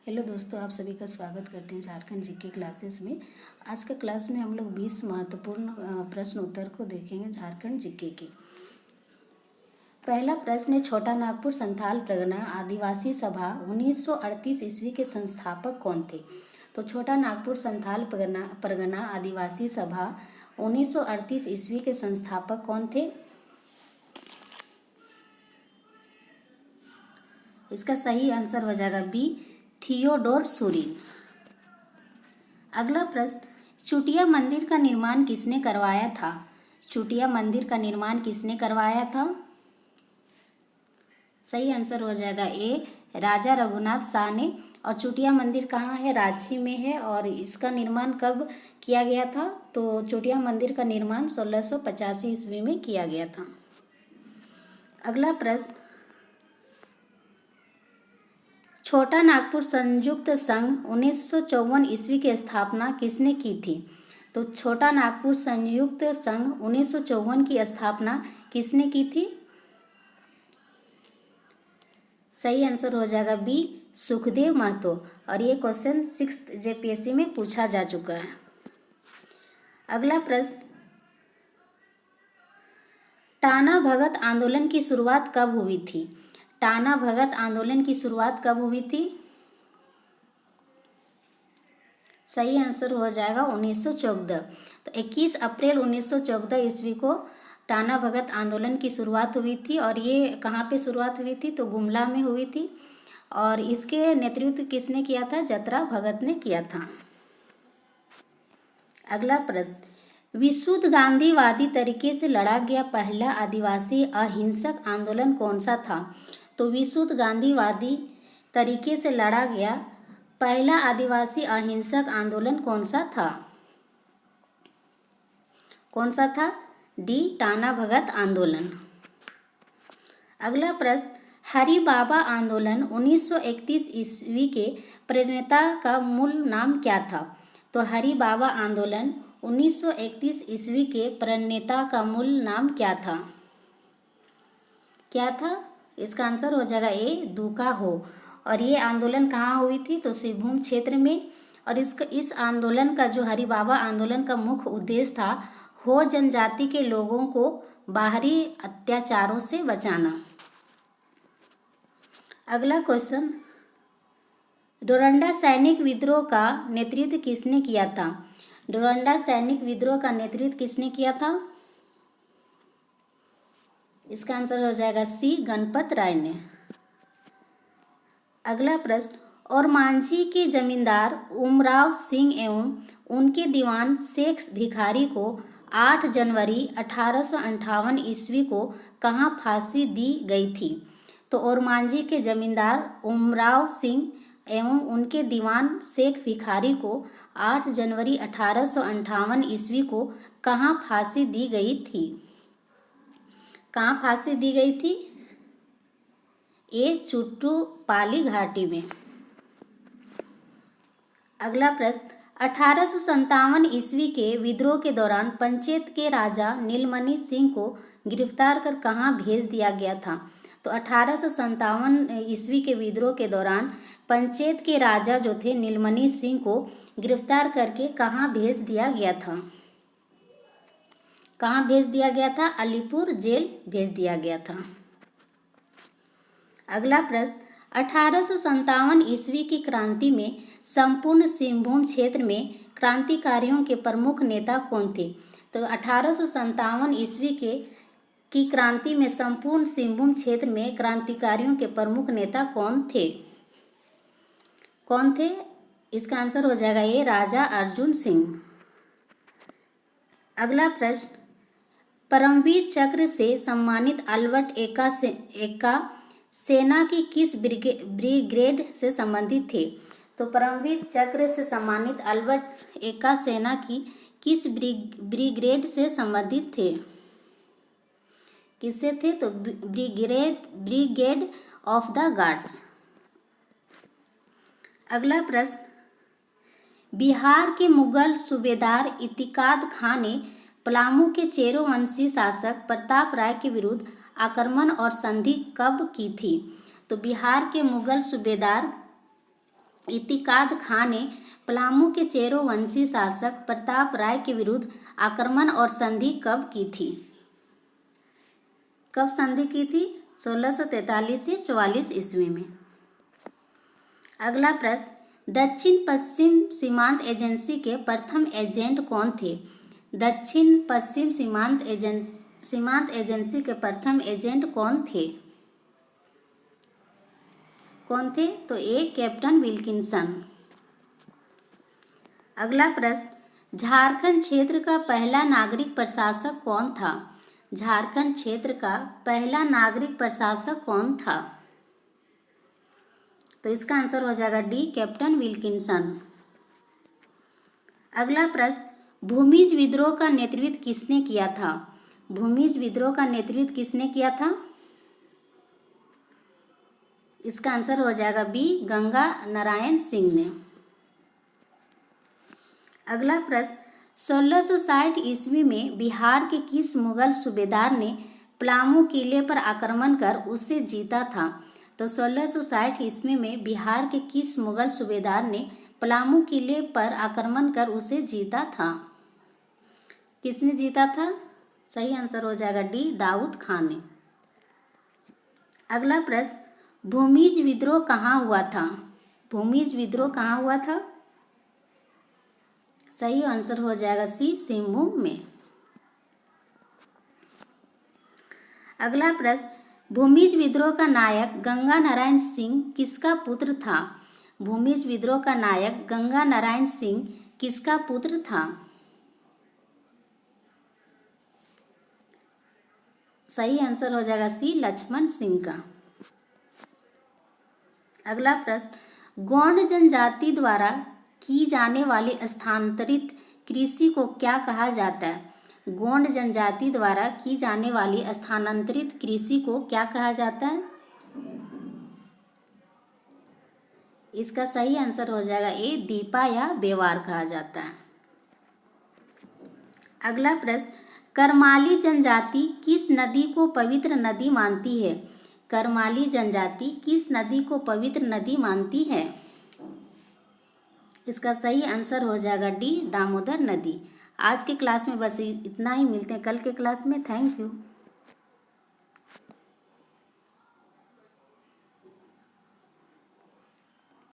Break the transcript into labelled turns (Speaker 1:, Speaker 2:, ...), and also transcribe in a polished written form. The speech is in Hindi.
Speaker 1: हेलो दोस्तों, आप सभी का स्वागत करते हैं झारखंड जीके क्लासेस में। आज का क्लास में हम लोग 20 महत्वपूर्ण प्रश्न उत्तर को देखेंगे झारखंड जीके के। पहला प्रश्न है, छोटा नागपुर संथाल परगना आदिवासी सभा 1938 ईस्वी के संस्थापक कौन थे? तो छोटा नागपुर संथाल परगना आदिवासी सभा 1938 ईस्वी के संस्थापक कौन थे? इसका सही आंसर हो जाएगा बी, थियोडोर सूरिन। अगला प्रश्न, चुटिया मंदिर का निर्माण किसने करवाया था? चुटिया मंदिर का निर्माण किसने करवाया था? सही आंसर हो जाएगा ए, राजा रघुनाथ शाह ने। और चुटिया मंदिर कहाँ है? रांची में है। और इसका निर्माण कब किया गया था? तो चुटिया मंदिर का निर्माण 1685 ईस्वी में किया गया था। अगला प्रश्न, छोटा नागपुर संयुक्त संघ 1954 ईस्वी की स्थापना किसने की थी? तो छोटा नागपुर संयुक्त संघ 1954 की स्थापना किसने की थी? सही आंसर हो जाएगा बी, सुखदेव महतो। और ये क्वेश्चन 6th जेपीएससी में पूछा जा चुका है। अगला प्रश्न, टाना भगत आंदोलन की शुरुआत कब हुई थी? टाना भगत आंदोलन की शुरुआत कब हुई थी? सही आंसर हो जाएगा 1914। तो 21 अप्रैल 1914 ईस्वी को टाना भगत आंदोलन की शुरुआत हुई थी। और ये कहाँ पे शुरुआत हुई थी? तो गुमला में हुई थी। और इसके नेतृत्व किसने किया था? जतरा भगत ने किया था। अगला प्रश्न, विशुद्ध गांधीवादी तरीके से लड़ा गया पहला आदिवासी अहिंसक आंदोलन कौन सा था? तो विशुद्ध गांधीवादी तरीके से लड़ा गया पहला आदिवासी अहिंसक आंदोलन कौन सा था? कौन सा था? डी, टाना भगत आंदोलन। अगला प्रश्न, हरि बाबा आंदोलन 1931 ईस्वी के प्रणेता का मूल नाम क्या था? तो हरि बाबा आंदोलन 1931 ईस्वी के प्रणेता का मूल नाम क्या था? क्या था? इसका आंसर हो जाएगा ए, दुका हो। और ये आंदोलन कहाँ हुई थी? तो सिंहभूम क्षेत्र में। और इस आंदोलन का जो हरि बाबा आंदोलन का मुख्य उद्देश्य था, हो जनजाति के लोगों को बाहरी अत्याचारों से बचाना। अगला क्वेश्चन, डोरंडा सैनिक विद्रोह का नेतृत्व किसने किया था? डोरंडा सैनिक विद्रोह का नेतृत्व किसने किया था? इसका आंसर हो जाएगा सी, गणपत राय ने। अगला प्रश्न, और मांझी के जमींदार उमराव सिंह एवं उनके दीवान शेख भिखारी को 8 जनवरी 1858 ईस्वी को कहाँ फांसी दी गई थी? तो और मांझी के जमींदार उमराव सिंह एवं उनके दीवान शेख भिखारी को 8 जनवरी 1858 ईस्वी को कहाँ फांसी दी गई थी? कहाँ फांसी दी गई थी? ए, चुट्टूपाली घाटी में। अगला प्रश्न, 1857 ईस्वी के विद्रोह के दौरान पंचेत के राजा नीलमणि सिंह को गिरफ्तार कर कहाँ भेज दिया गया था? तो 1857 ईस्वी के विद्रोह के दौरान पंचेत के राजा जो थे नीलमणि सिंह को गिरफ्तार करके कहाँ भेज दिया गया था? कहाँ भेज दिया गया था? अलीपुर जेल भेज दिया गया था। अगला प्रश्न, 1857 ईस्वी की क्रांति में संपूर्ण सिंहभूम क्षेत्र में क्रांतिकारियों के प्रमुख नेता कौन थे? तो 1857 ईस्वी की क्रांति में संपूर्ण सिंहभूम क्षेत्र में क्रांतिकारियों के प्रमुख नेता कौन थे? कौन थे? इसका आंसर हो जाएगा ये, राजा अर्जुन सिंह। अगला प्रश्न, परमवीर चक्र से सम्मानित अल्बर्ट एक्का सेना की किस ब्रिगेड से संबंधित थे? तो परमवीर चक्र से सम्मानित अल्बर्ट एक्का सेना की किस ब्रिगेड से संबंधित थे? किससे थे? तो ब्रिगेड ऑफ द गार्ड्स। अगला प्रश्न, बिहार के मुगल सूबेदार इतिकाद खान ने पलामू के चेरो वंशी शासक प्रताप राय के विरुद्ध आक्रमण और संधि कब की थी? तो बिहार के मुगल सूबेदार इतिकाद खां ने पलामू के चेरोवंशी शासक प्रताप राय के विरुद्ध आक्रमण और संधि कब की थी? कब संधि की थी? 1643 से 44 ईस्वी में। अगला प्रश्न, दक्षिण पश्चिम सीमांत एजेंसी के प्रथम एजेंट कौन थे? दक्षिण पश्चिम सीमांत एजेंसी के प्रथम एजेंट कौन थे? तो ए कैप्टन विल्किंसन। अगला प्रश्न, झारखंड क्षेत्र का पहला नागरिक प्रशासक कौन था? झारखंड क्षेत्र का पहला नागरिक प्रशासक कौन था? तो इसका आंसर हो जाएगा डी, कैप्टन विल्किंसन। अगला प्रश्न, भूमिज विद्रोह का नेतृत्व किसने किया था? भूमिज विद्रोह का नेतृत्व किसने किया था? इसका आंसर हो जाएगा बी, गंगा नारायण सिंह ने। अगला प्रश्न, 1660 ईस्वी में बिहार के किस मुगल सूबेदार ने पलामू किले पर आक्रमण कर उसे जीता था? तो 1660 ईस्वी में बिहार के किस मुगल सूबेदार ने पलामू किले पर आक्रमण कर उसे जीता था? किसने जीता था? सही आंसर हो जाएगा डी, दाऊद खान ने। अगला प्रश्न, भूमिज विद्रोह कहाँ हुआ था? भूमिज विद्रोह कहाँ हुआ था? सही आंसर हो जाएगा सी, सिंहभूम में। अगला प्रश्न, भूमिज विद्रोह का नायक गंगा नारायण सिंह किसका पुत्र था? भूमिज विद्रोह का नायक गंगा नारायण सिंह किसका पुत्र था? सही आंसर हो जाएगा सी, लक्ष्मण सिंह का। अगला प्रश्न, गौंड जनजाति द्वारा की जाने वाली स्थानांतरित कृषि को क्या कहा जाता है? गौंड जनजाति द्वारा की जाने वाली स्थानांतरित कृषि को क्या कहा जाता है? इसका सही आंसर हो जाएगा ए, दीपा या बेवार कहा जाता है। अगला प्रश्न, करमाली जनजाति किस नदी को पवित्र नदी मानती है? करमाली जनजाति किस नदी को पवित्र नदी मानती है? इसका सही आंसर हो जाएगा डी, दामोदर नदी। आज के क्लास में बस इतना ही, मिलते हैं कल के क्लास में। Thank you.